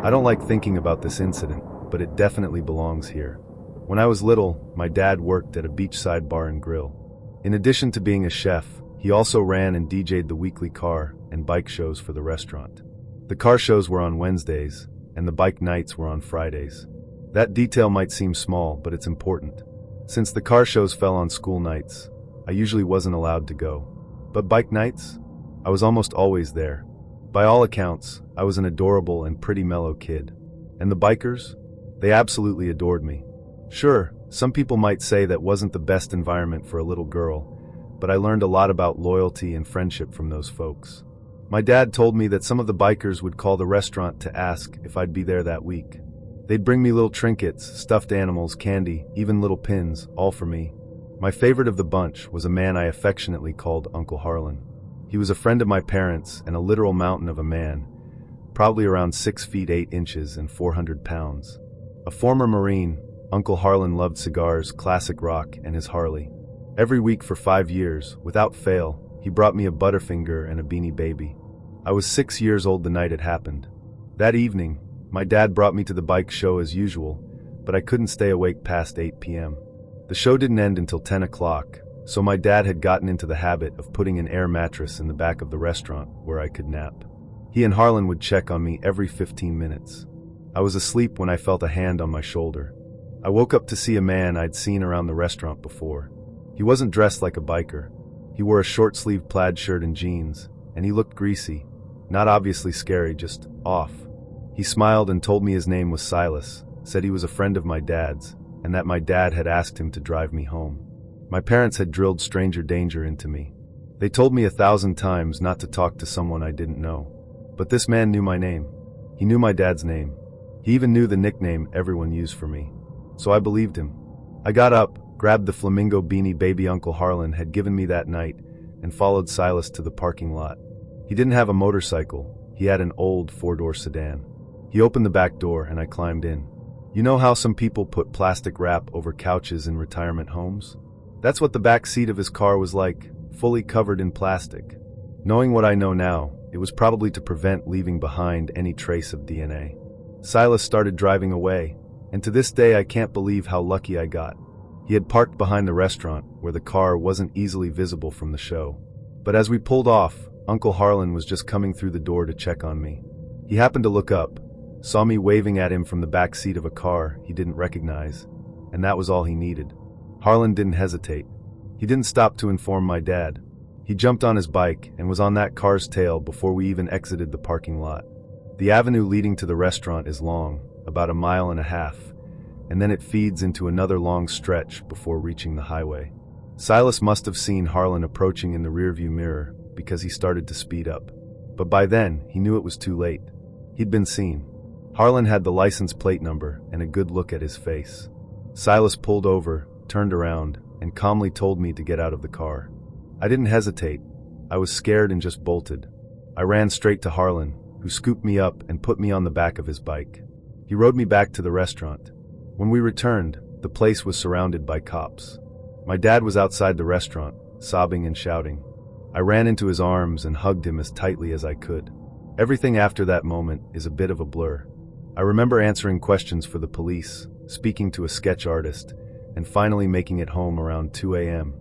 I don't like thinking about this incident, but it definitely belongs here. When I was little, my dad worked at a beachside bar and grill. In addition to being a chef, he also ran and DJ'd the weekly car and bike shows for the restaurant. The car shows were on Wednesdays, and the bike nights were on Fridays. That detail might seem small, but it's important. Since the car shows fell on school nights, I usually wasn't allowed to go. But bike nights? I was almost always there. By all accounts, I was an adorable and pretty mellow kid. And the bikers? They absolutely adored me. Sure, some people might say that wasn't the best environment for a little girl, but I learned a lot about loyalty and friendship from those folks. My dad told me that some of the bikers would call the restaurant to ask if I'd be there that week. They'd bring me little trinkets, stuffed animals, candy, even little pins, all for me. My favorite of the bunch was a man I affectionately called Uncle Harlan. He was a friend of my parents and a literal mountain of a man, probably around 6 feet 8 inches and 400 pounds. A former Marine, Uncle Harlan loved cigars, classic rock, and his Harley. Every week for 5 years, without fail, he brought me a Butterfinger and a Beanie Baby. I was 6 years old the night it happened. That evening, my dad brought me to the bike show as usual, but I couldn't stay awake past 8 p.m. The show didn't end until 10 o'clock, so my dad had gotten into the habit of putting an air mattress in the back of the restaurant where I could nap. He and Harlan would check on me every 15 minutes. I was asleep when I felt a hand on my shoulder. I woke up to see a man I'd seen around the restaurant before. He wasn't dressed like a biker. He wore a short-sleeved plaid shirt and jeans, and he looked greasy. Not obviously scary, just off. He smiled and told me his name was Silas, said he was a friend of my dad's, and that my dad had asked him to drive me home. My parents had drilled stranger danger into me. They told me 1,000 times not to talk to someone I didn't know. But this man knew my name. He knew my dad's name. He even knew the nickname everyone used for me. So I believed him. I got up, grabbed the flamingo Beanie Baby Uncle Harlan had given me that night, and followed Silas to the parking lot. He didn't have a motorcycle. He had an old 4-door sedan. He opened the back door and I climbed in. You know how some people put plastic wrap over couches in retirement homes? That's what the back seat of his car was like, fully covered in plastic. Knowing what I know now, it was probably to prevent leaving behind any trace of DNA. Silas started driving away, and to this day I can't believe how lucky I got. He had parked behind the restaurant, where the car wasn't easily visible from the show. But as we pulled off, Uncle Harlan was just coming through the door to check on me. He happened to look up, saw me waving at him from the back seat of a car he didn't recognize, and that was all he needed. Harlan didn't hesitate. He didn't stop to inform my dad. He jumped on his bike and was on that car's tail before we even exited the parking lot. The avenue leading to the restaurant is long, about 1.5 miles, and then it feeds into another long stretch before reaching the highway. Silas must have seen Harlan approaching in the rearview mirror because he started to speed up. But by then, he knew it was too late. He'd been seen. Harlan had the license plate number and a good look at his face. Silas pulled over, turned around, and calmly told me to get out of the car. I didn't hesitate. I was scared and just bolted. I ran straight to Harlan, who scooped me up and put me on the back of his bike. He rode me back to the restaurant. When we returned, the place was surrounded by cops. My dad was outside the restaurant, sobbing and shouting. I ran into his arms and hugged him as tightly as I could. Everything after that moment is a bit of a blur. I remember answering questions for the police, speaking to a sketch artist, and finally making it home around 2 a.m.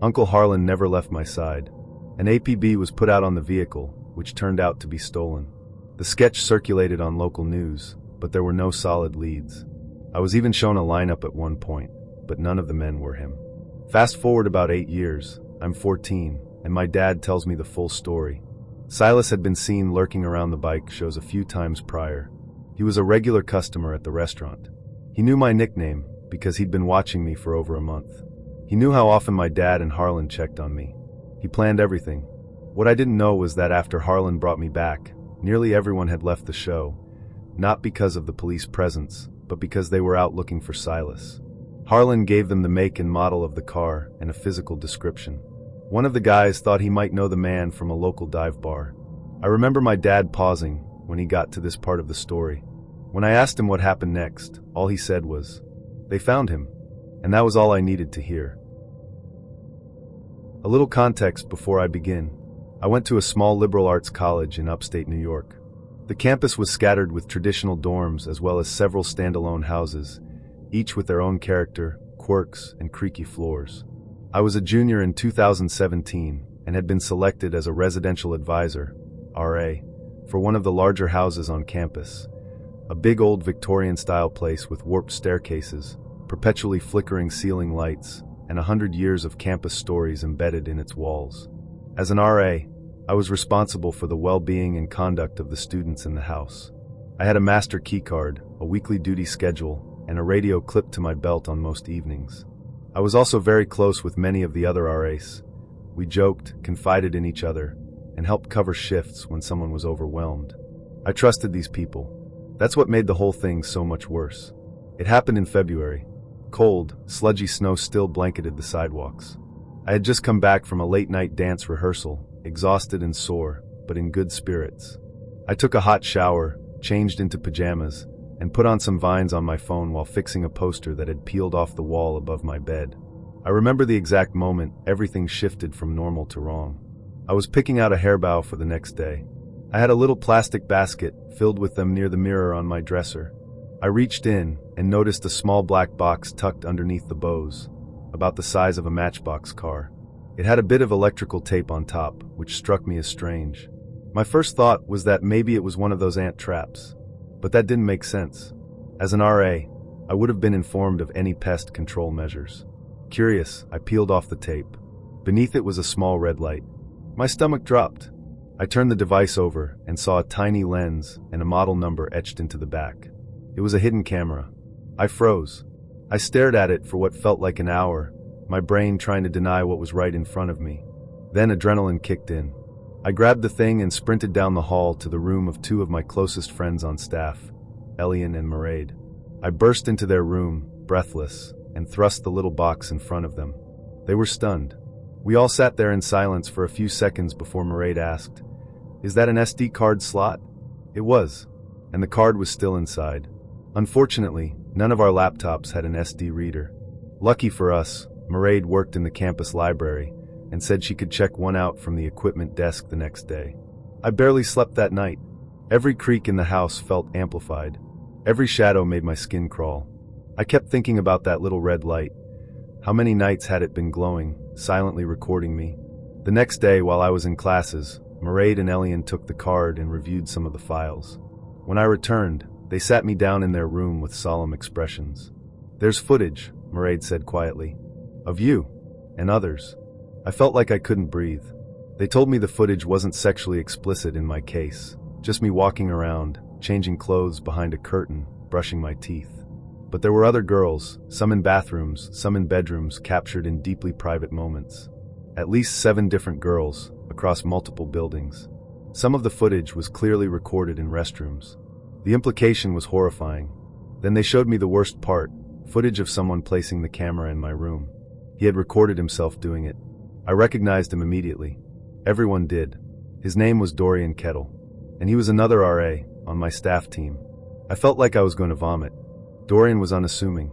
Uncle Harlan never left my side. An APB was put out on the vehicle, which turned out to be stolen. The sketch circulated on local news, but there were no solid leads. I was even shown a lineup at one point, but none of the men were him. Fast forward about 8 years, I'm 14, and my dad tells me the full story. Silas had been seen lurking around the bike shows a few times prior. He was a regular customer at the restaurant. He knew my nickname because he'd been watching me for over a month. He knew how often my dad and Harlan checked on me. He planned everything. What I didn't know was that after Harlan brought me back, nearly everyone had left the show, not because of the police presence, but because they were out looking for Silas. Harlan gave them the make and model of the car and a physical description. One of the guys thought he might know the man from a local dive bar. I remember my dad pausing when he got to this part of the story. When I asked him what happened next, all he said was, "They found him," and that was all I needed to hear. A little context before I begin. I went to a small liberal arts college in upstate New York. The campus was scattered with traditional dorms as well as several standalone houses, each with their own character, quirks, and creaky floors. I was a junior in 2017 and had been selected as a residential advisor, RA, for one of the larger houses on campus, a big old Victorian-style place with warped staircases, perpetually flickering ceiling lights, and 100 years of campus stories embedded in its walls. As an RA, I was responsible for the well-being and conduct of the students in the house. I had a master keycard, a weekly duty schedule, and a radio clipped to my belt on most evenings. I was also very close with many of the other RAs. We joked, confided in each other, and helped cover shifts when someone was overwhelmed. I trusted these people. That's what made the whole thing so much worse. It happened in February. Cold, sludgy snow still blanketed the sidewalks. I had just come back from a late-night dance rehearsal, exhausted and sore, but in good spirits. I took a hot shower, changed into pajamas, and put on some vines on my phone while fixing a poster that had peeled off the wall above my bed. I remember the exact moment everything shifted from normal to wrong. I was picking out a hairbow for the next day. I had a little plastic basket filled with them near the mirror on my dresser. I reached in and noticed a small black box tucked underneath the bows, about the size of a matchbox car. It had a bit of electrical tape on top, which struck me as strange. My first thought was that maybe it was one of those ant traps, but that didn't make sense. As an RA, I would have been informed of any pest control measures. Curious, I peeled off the tape. Beneath it was a small red light. My stomach dropped. I turned the device over and saw a tiny lens and a model number etched into the back. It was a hidden camera. I froze. I stared at it for what felt like an hour, my brain trying to deny what was right in front of me. Then adrenaline kicked in. I grabbed the thing and sprinted down the hall to the room of two of my closest friends on staff, Elian and Mairead. I burst into their room, breathless, and thrust the little box in front of them. They were stunned. We all sat there in silence for a few seconds before Mairead asked, "Is that an SD card slot?" It was, and the card was still inside. Unfortunately, none of our laptops had an SD reader. Lucky for us, Mairead worked in the campus library and said she could check one out from the equipment desk the next day. I barely slept that night. Every creak in the house felt amplified. Every shadow made my skin crawl. I kept thinking about that little red light. How many nights had it been glowing, silently recording me? The next day, while I was in classes, Mairead and Elian took the card and reviewed some of the files. When I returned, they sat me down in their room with solemn expressions. "There's footage," Mairead said quietly, "of you and others." I felt like I couldn't breathe. They told me the footage wasn't sexually explicit in my case, just me walking around, changing clothes behind a curtain, brushing my teeth. But there were other girls, some in bathrooms, some in bedrooms, captured in deeply private moments. At least 7 different girls, across multiple buildings. Some of the footage was clearly recorded in restrooms. The implication was horrifying. Then they showed me the worst part, footage of someone placing the camera in my room. He had recorded himself doing it. I recognized him immediately. Everyone did. His name was Dorian Kettle, and he was another RA on my staff team. I felt like I was going to vomit. Dorian was unassuming,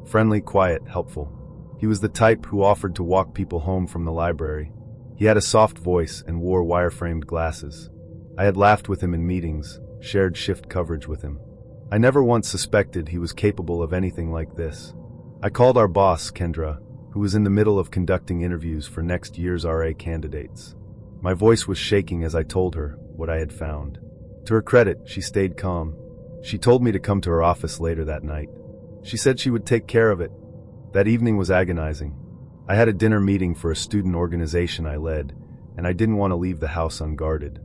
friendly, quiet, helpful. He was the type who offered to walk people home from the library. He had a soft voice and wore wire-framed glasses. I had laughed with him in meetings, shared shift coverage with him. I never once suspected he was capable of anything like this. I called our boss, Kendra, who was in the middle of conducting interviews for next year's RA candidates. My voice was shaking as I told her what I had found. To her credit, she stayed calm. She told me to come to her office later that night. She said she would take care of it. That evening was agonizing. I had a dinner meeting for a student organization I led, and I didn't want to leave the house unguarded.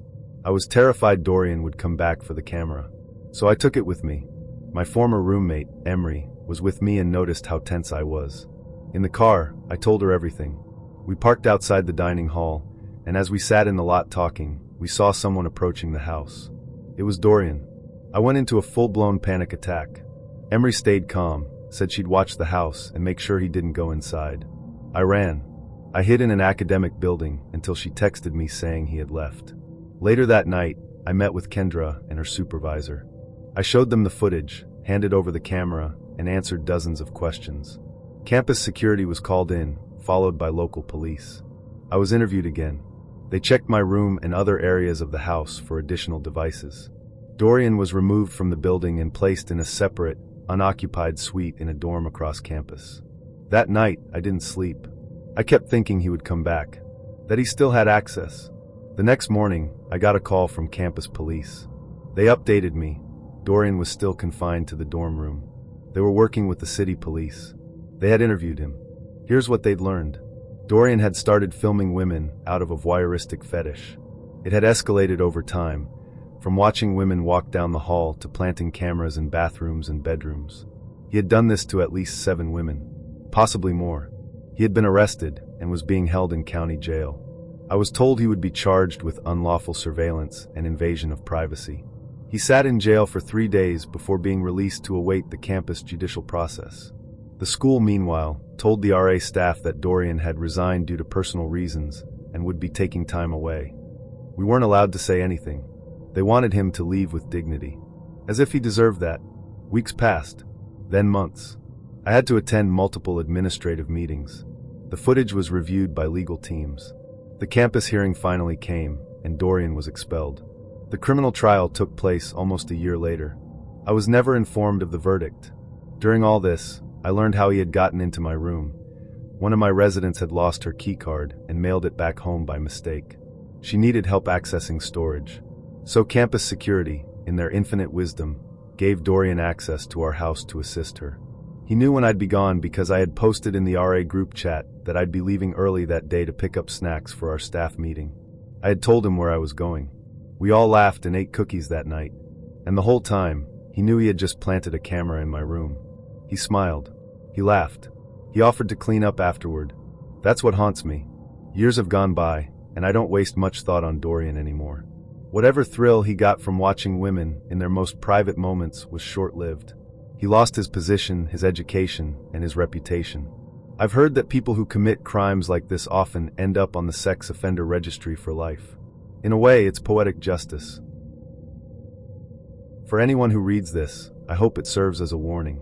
I was terrified Dorian would come back for the camera. So I took it with me. My former roommate, Emery, was with me and noticed how tense I was. In the car, I told her everything. We parked outside the dining hall, and as we sat in the lot talking, we saw someone approaching the house. It was Dorian. I went into a full-blown panic attack. Emery stayed calm, said she'd watch the house and make sure he didn't go inside. I ran. I hid in an academic building until she texted me saying he had left. Later that night, I met with Kendra and her supervisor. I showed them the footage, handed over the camera, and answered dozens of questions. Campus security was called in, followed by local police. I was interviewed again. They checked my room and other areas of the house for additional devices. Dorian was removed from the building and placed in a separate, unoccupied suite in a dorm across campus. That night, I didn't sleep. I kept thinking he would come back, that he still had access. The next morning, I got a call from campus police. They updated me. Dorian was still confined to the dorm room. They were working with the city police. They had interviewed him. Here's what they'd learned. Dorian had started filming women out of a voyeuristic fetish. It had escalated over time, from watching women walk down the hall to planting cameras in bathrooms and bedrooms. He had done this to at least 7 women, possibly more. He had been arrested and was being held in county jail. I was told he would be charged with unlawful surveillance and invasion of privacy. He sat in jail for 3 days before being released to await the campus judicial process. The school, meanwhile, told the RA staff that Dorian had resigned due to personal reasons and would be taking time away. We weren't allowed to say anything. They wanted him to leave with dignity, as if he deserved that. Weeks passed, then months. I had to attend multiple administrative meetings. The footage was reviewed by legal teams. The campus hearing finally came, and Dorian was expelled. The criminal trial took place almost a year later. I was never informed of the verdict. During all this, I learned how he had gotten into my room. One of my residents had lost her keycard and mailed it back home by mistake. She needed help accessing storage. So campus security, in their infinite wisdom, gave Dorian access to our house to assist her. He knew when I'd be gone because I had posted in the RA group chat that I'd be leaving early that day to pick up snacks for our staff meeting. I had told him where I was going. We all laughed and ate cookies that night. And the whole time, he knew he had just planted a camera in my room. He smiled. He laughed. He offered to clean up afterward. That's what haunts me. Years have gone by, and I don't waste much thought on Dorian anymore. Whatever thrill he got from watching women in their most private moments was short-lived. He lost his position, his education, and his reputation. I've heard that people who commit crimes like this often end up on the sex offender registry for life. In a way, it's poetic justice. For anyone who reads this, I hope it serves as a warning.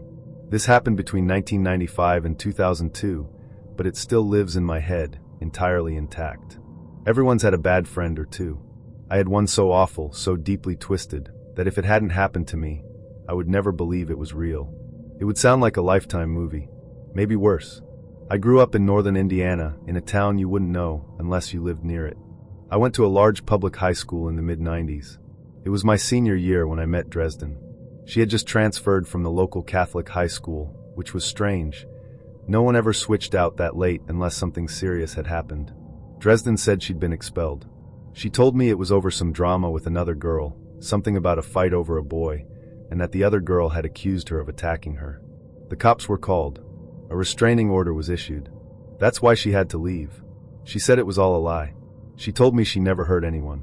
This happened between 1995 and 2002, but it still lives in my head, entirely intact. Everyone's had a bad friend or two. I had one so awful, so deeply twisted, that if it hadn't happened to me, I would never believe it was real. It would sound like a Lifetime movie. Maybe worse. I grew up in northern Indiana, in a town you wouldn't know unless you lived near it. I went to a large public high school in the mid-90s. It was my senior year when I met Dresden. She had just transferred from the local Catholic high school, which was strange. No one ever switched out that late unless something serious had happened. Dresden said she'd been expelled. She told me it was over some drama with another girl, something about a fight over a boy, and that the other girl had accused her of attacking her. The cops were called. A restraining order was issued. That's why she had to leave. She said it was all a lie. She told me she never hurt anyone.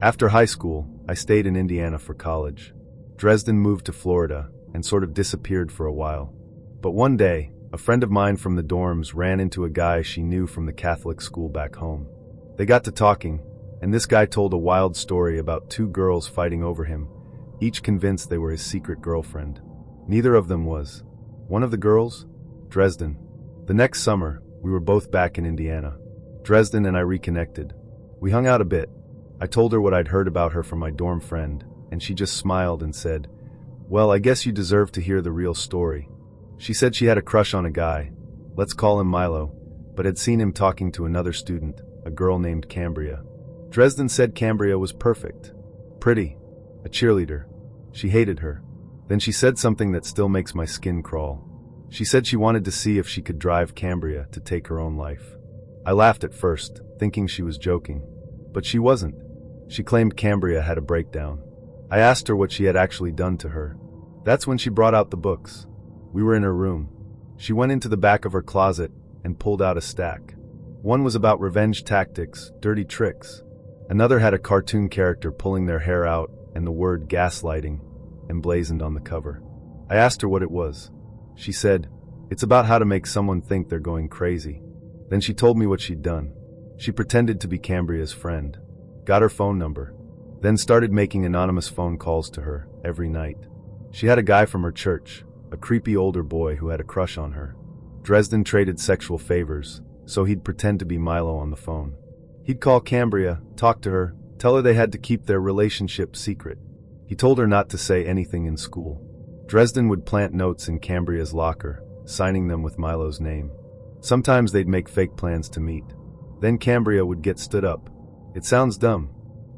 After high school, I stayed in Indiana for college. Dresden moved to Florida and sort of disappeared for a while. But one day, a friend of mine from the dorms ran into a guy she knew from the Catholic school back home. They got to talking, and this guy told a wild story about 2 girls fighting over him, each convinced they were his secret girlfriend. Neither of them was. One of the girls? Dresden. The next summer, we were both back in Indiana. Dresden and I reconnected. We hung out a bit. I told her what I'd heard about her from my dorm friend, and she just smiled and said, "Well, I guess you deserve to hear the real story." She said she had a crush on a guy, let's call him Milo, but had seen him talking to another student, a girl named Cambria. Dresden said Cambria was perfect. Pretty. A cheerleader. She hated her. Then she said something that still makes my skin crawl. She said she wanted to see if she could drive Cambria to take her own life. I laughed at first, thinking she was joking. But she wasn't. She claimed Cambria had a breakdown. I asked her what she had actually done to her. That's when she brought out the books. We were in her room. She went into the back of her closet and pulled out a stack. One was about revenge tactics, dirty tricks. Another had a cartoon character pulling their hair out and the word gaslighting emblazoned on the cover. I asked her what it was. She said, "It's about how to make someone think they're going crazy." Then she told me what she'd done. She pretended to be Cambria's friend, got her phone number, then started making anonymous phone calls to her every night. She had a guy from her church, a creepy older boy who had a crush on her. Dresden traded sexual favors, so he'd pretend to be Milo on the phone. He'd call Cambria, talk to her, tell her they had to keep their relationship secret. He told her not to say anything in school. Dresden would plant notes in Cambria's locker, signing them with Milo's name. Sometimes they'd make fake plans to meet. Then Cambria would get stood up. It sounds dumb,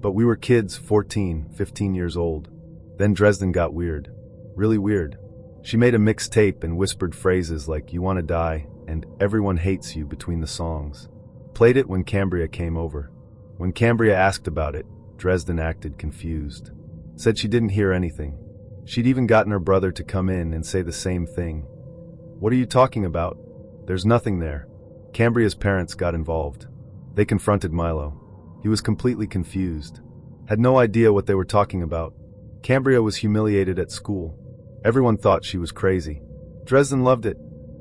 but we were kids, 14, 15 years old. Then Dresden got weird. Really weird. She made a mixtape and whispered phrases like "you wanna die" and "everyone hates you" between the songs. Played it when Cambria came over. When Cambria asked about it, Dresden acted confused. Said she didn't hear anything. She'd even gotten her brother to come in and say the same thing. "What are you talking about? There's nothing there." Cambria's parents got involved. They confronted Milo. He was completely confused. Had no idea what they were talking about. Cambria was humiliated at school. Everyone thought she was crazy. Dresden loved it.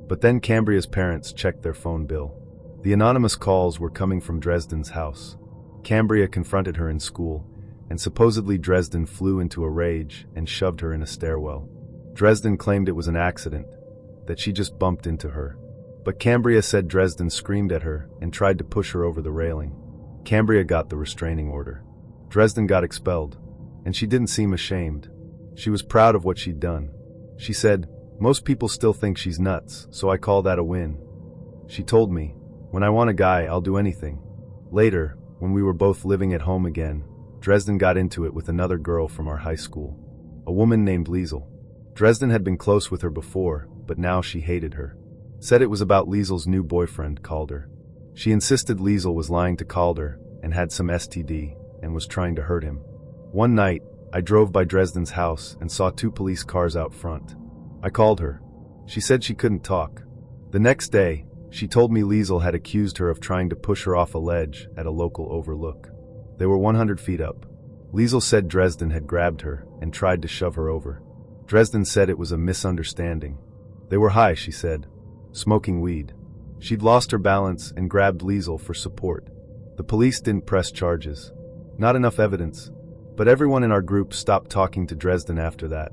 But then Cambria's parents checked their phone bill. The anonymous calls were coming from Dresden's house. Cambria confronted her in school, and supposedly Dresden flew into a rage and shoved her in a stairwell. Dresden claimed it was an accident, that she just bumped into her. But Cambria said Dresden screamed at her and tried to push her over the railing. Cambria got the restraining order. Dresden got expelled, and she didn't seem ashamed. She was proud of what she'd done. She said, "Most people still think she's nuts, so I call that a win." She told me, "When I want a guy, I'll do anything." Later, when we were both living at home again, Dresden got into it with another girl from our high school, a woman named Liesel. Dresden had been close with her before, but now she hated her. Said it was about Liesel's new boyfriend, Calder. She insisted Liesel was lying to Calder and had some STD and was trying to hurt him. One night, I drove by Dresden's house and saw 2 police cars out front. I called her. She said she couldn't talk. The next day, she told me Liesel had accused her of trying to push her off a ledge at a local overlook. They were 100 feet up. Liesel said Dresden had grabbed her and tried to shove her over. Dresden said it was a misunderstanding. They were high, she said, smoking weed. She'd lost her balance and grabbed Liesel for support. The police didn't press charges. Not enough evidence. But everyone in our group stopped talking to Dresden after that.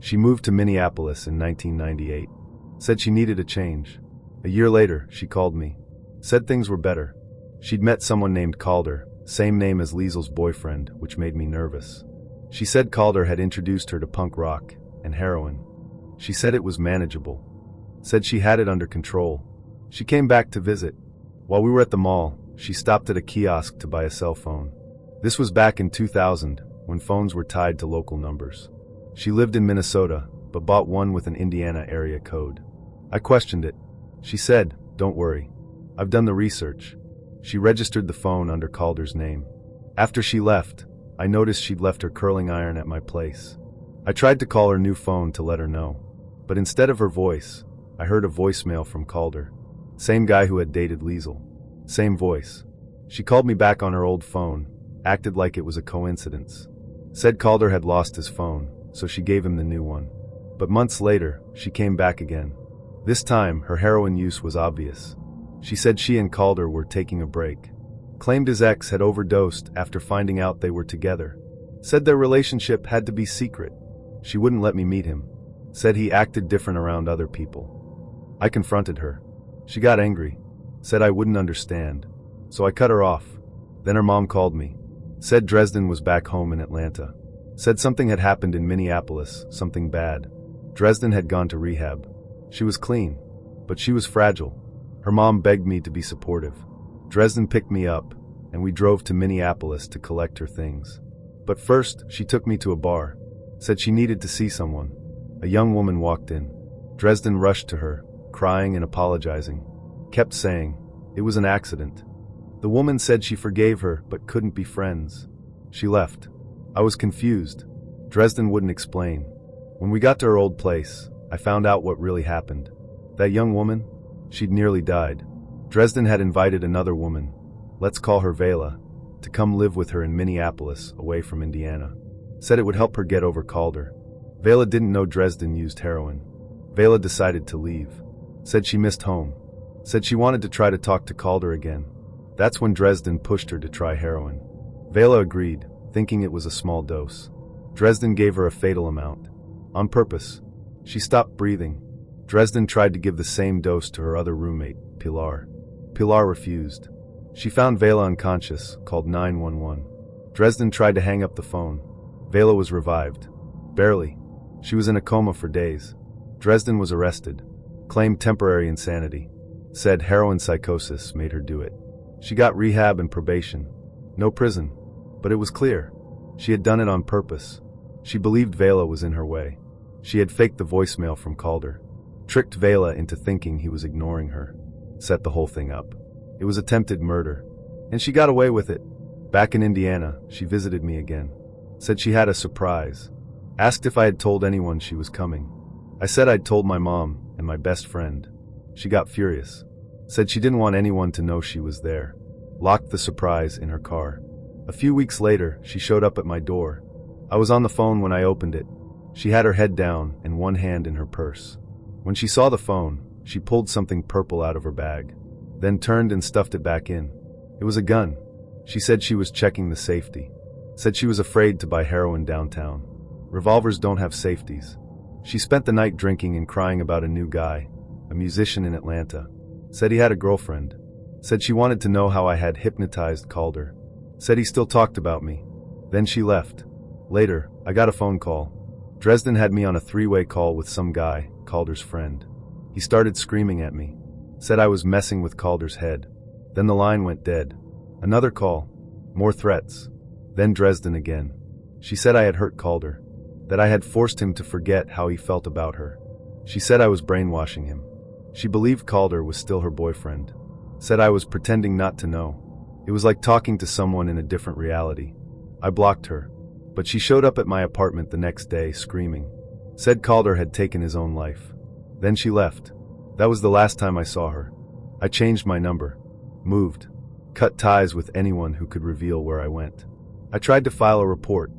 She moved to Minneapolis in 1998. Said she needed a change. A year later, she called me. Said things were better. She'd met someone named Calder, same name as Liesel's boyfriend, which made me nervous. She said Calder had introduced her to punk rock and heroin. She said it was manageable. Said she had it under control. She came back to visit. While we were at the mall, she stopped at a kiosk to buy a cell phone. This was back in 2000, when phones were tied to local numbers. She lived in Minnesota, but bought one with an Indiana area code. I questioned it. She said, "Don't worry. I've done the research." She registered the phone under Calder's name. After she left, I noticed she'd left her curling iron at my place. I tried to call her new phone to let her know. But instead of her voice, I heard a voicemail from Calder. Same guy who had dated Liesel. Same voice. She called me back on her old phone, acted like it was a coincidence. Said Calder had lost his phone, so she gave him the new one. But months later, she came back again. This time, her heroin use was obvious. She said she and Calder were taking a break. Claimed his ex had overdosed after finding out they were together. Said their relationship had to be secret. She wouldn't let me meet him. Said he acted different around other people. I confronted her. She got angry. Said I wouldn't understand. So I cut her off. Then her mom called me. Said Dresden was back home in Atlanta. Said something had happened in Minneapolis, something bad. Dresden had gone to rehab. She was clean, but she was fragile. Her mom begged me to be supportive. Dresden picked me up, and we drove to Minneapolis to collect her things. But first, she took me to a bar. Said she needed to see someone. A young woman walked in. Dresden rushed to her, crying and apologizing. Kept saying, it was an accident. The woman said she forgave her but couldn't be friends. She left. I was confused. Dresden wouldn't explain. When we got to her old place, I found out what really happened. That young woman? She'd nearly died. Dresden had invited another woman, let's call her Vela, to come live with her in Minneapolis, away from Indiana. Said it would help her get over Calder. Vela didn't know Dresden used heroin. Vela decided to leave. Said she missed home. Said she wanted to try to talk to Calder again. That's when Dresden pushed her to try heroin. Vela agreed, thinking it was a small dose. Dresden gave her a fatal amount. On purpose. She stopped breathing. Dresden tried to give the same dose to her other roommate, Pilar. Pilar refused. She found Vela unconscious, called 911. Dresden tried to hang up the phone. Vela was revived. Barely. She was in a coma for days. Dresden was arrested. Claimed temporary insanity. Said heroin psychosis made her do it. She got rehab and probation. No prison. But it was clear. She had done it on purpose. She believed Vela was in her way. She had faked the voicemail from Calder. Tricked Vela into thinking he was ignoring her. Set the whole thing up. It was attempted murder. And she got away with it. Back in Indiana, she visited me again. Said she had a surprise. Asked if I had told anyone she was coming. I said I'd told my mom and my best friend. She got furious. Said she didn't want anyone to know she was there. Locked the surprise in her car. A few weeks later, she showed up at my door. I was on the phone when I opened it. She had her head down and one hand in her purse. When she saw the phone, she pulled something purple out of her bag. Then turned and stuffed it back in. It was a gun. She said she was checking the safety. Said she was afraid to buy heroin downtown. Revolvers don't have safeties. She spent the night drinking and crying about a new guy, a musician in Atlanta. Said he had a girlfriend. Said she wanted to know how I had hypnotized Calder. Said he still talked about me. Then she left. Later, I got a phone call. Dresden had me on a three-way call with some guy, Calder's friend. He started screaming at me. Said I was messing with Calder's head. Then the line went dead. Another call. More threats. Then Dresden again. She said I had hurt Calder. That I had forced him to forget how he felt about her. She said I was brainwashing him. She believed Calder was still her boyfriend. Said I was pretending not to know. It was like talking to someone in a different reality. I blocked her. But she showed up at my apartment the next day, screaming. Said Calder had taken his own life. Then she left. That was the last time I saw her. I changed my number. Moved. Cut ties with anyone who could reveal where I went. I tried to file a report,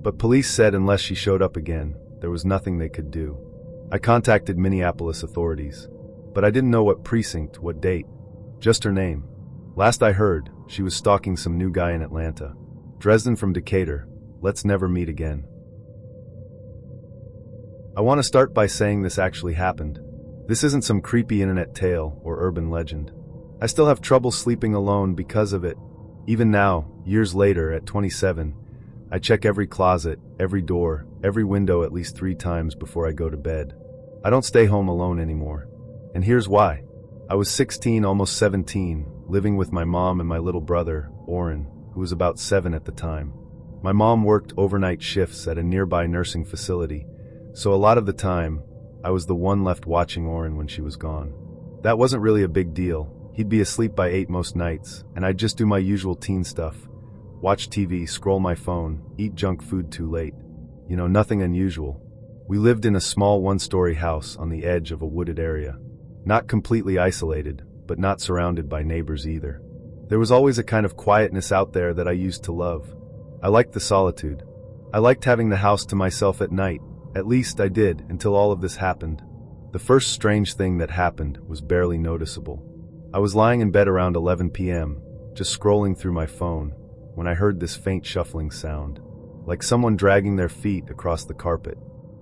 but police said unless she showed up again, there was nothing they could do. I contacted Minneapolis authorities, but I didn't know what precinct, what date, just her name. Last I heard, she was stalking some new guy in Atlanta. Dresden from Decatur, let's never meet again. I want to start by saying this actually happened. This isn't some creepy internet tale or urban legend. I still have trouble sleeping alone because of it. Even now, years later, at 27, I check every closet, every door, every window at least 3 times before I go to bed. I don't stay home alone anymore. And here's why. I was 16, almost 17, living with my mom and my little brother, Orrin, who was about 7 at the time. My mom worked overnight shifts at a nearby nursing facility, so a lot of the time, I was the one left watching Orrin when she was gone. That wasn't really a big deal. He'd be asleep by 8 most nights, and I'd just do my usual teen stuff. Watch TV, scroll my phone, eat junk food too late. You know, nothing unusual. We lived in a small 1-story house on the edge of a wooded area. Not completely isolated, but not surrounded by neighbors either. There was always a kind of quietness out there that I used to love. I liked the solitude. I liked having the house to myself at night. At least I did until all of this happened. The first strange thing that happened was barely noticeable. I was lying in bed around 11 p.m., just scrolling through my phone, when I heard this faint shuffling sound, like someone dragging their feet across the carpet.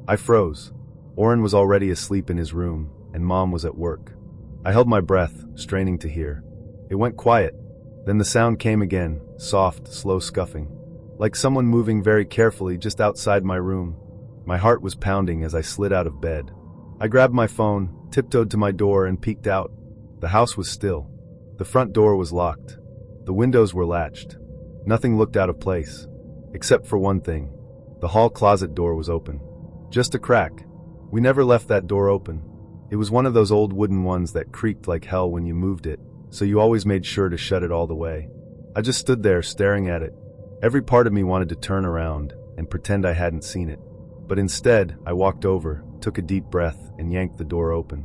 I froze. Orrin was already asleep in his room, and Mom was at work. I held my breath, straining to hear. It went quiet. Then the sound came again, soft, slow scuffing, like someone moving very carefully just outside my room. My heart was pounding as I slid out of bed. I grabbed my phone, tiptoed to my door, and peeked out. The house was still. The front door was locked. The windows were latched. Nothing looked out of place. Except for one thing. The hall closet door was open. Just a crack. We never left that door open. It was one of those old wooden ones that creaked like hell when you moved it, so you always made sure to shut it all the way. I just stood there staring at it. Every part of me wanted to turn around and pretend I hadn't seen it. But instead, I walked over, took a deep breath, and yanked the door open.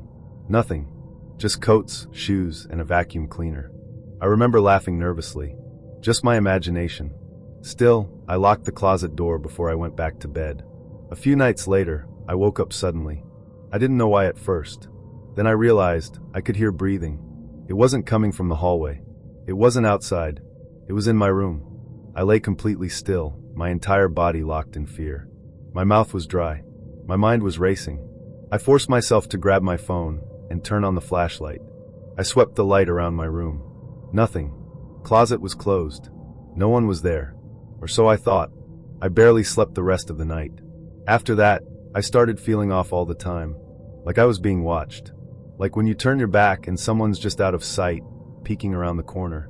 Nothing. Just coats, shoes, and a vacuum cleaner. I remember laughing nervously. Just my imagination. Still, I locked the closet door before I went back to bed. A few nights later, I woke up suddenly. I didn't know why at first. Then I realized I could hear breathing. It wasn't coming from the hallway. It wasn't outside. It was in my room. I lay completely still, my entire body locked in fear. My mouth was dry. My mind was racing. I forced myself to grab my phone and turn on the flashlight. I swept the light around my room. Nothing. Closet was closed. No one was there. Or so I thought. I barely slept the rest of the night. After that, I started feeling off all the time, like I was being watched. Like when you turn your back and someone's just out of sight, peeking around the corner.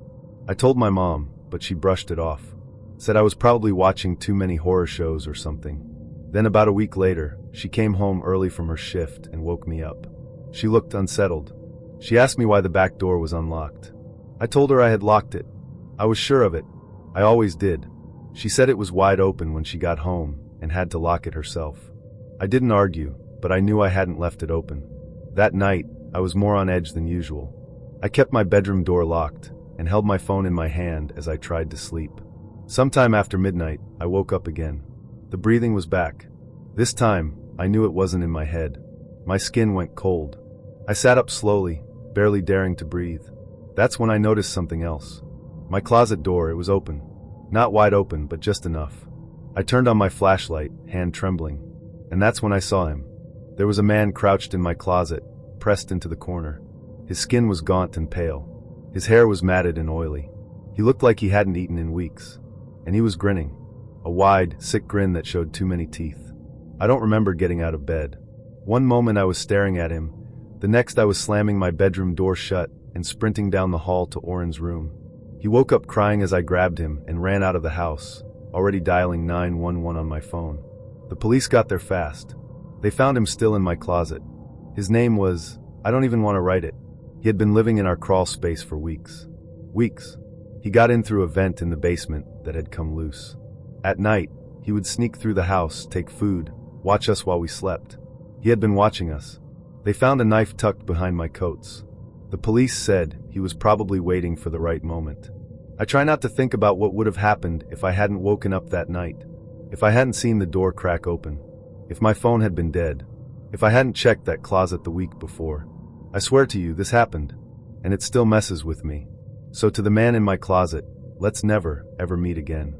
I told my mom, but she brushed it off. Said I was probably watching too many horror shows or something. Then about a week later, she came home early from her shift and woke me up. She looked unsettled. She asked me why the back door was unlocked. I told her I had locked it. I was sure of it. I always did. She said it was wide open when she got home and had to lock it herself. I didn't argue, but I knew I hadn't left it open. That night, I was more on edge than usual. I kept my bedroom door locked and held my phone in my hand as I tried to sleep. Sometime after midnight, I woke up again. The breathing was back. This time, I knew it wasn't in my head. My skin went cold. I sat up slowly, barely daring to breathe. That's when I noticed something else. My closet door, it was open. Not wide open, but just enough. I turned on my flashlight, hand trembling. And that's when I saw him. There was a man crouched in my closet, pressed into the corner. His skin was gaunt and pale. His hair was matted and oily. He looked like he hadn't eaten in weeks. And he was grinning. A wide, sick grin that showed too many teeth. I don't remember getting out of bed. One moment I was staring at him. The next I was slamming my bedroom door shut and sprinting down the hall to Oren's room. He woke up crying as I grabbed him and ran out of the house, already dialing 911 on my phone. The police got there fast. They found him still in my closet. His name was, I don't even want to write it. He had been living in our crawl space for weeks. Weeks. He got in through a vent in the basement that had come loose. At night, he would sneak through the house, take food, watch us while we slept. He had been watching us. They found a knife tucked behind my coats. The police said he was probably waiting for the right moment. I try not to think about what would have happened if I hadn't woken up that night. If I hadn't seen the door crack open. If my phone had been dead. If I hadn't checked that closet the week before. I swear to you, this happened. And it still messes with me. So to the man in my closet, let's never, ever meet again.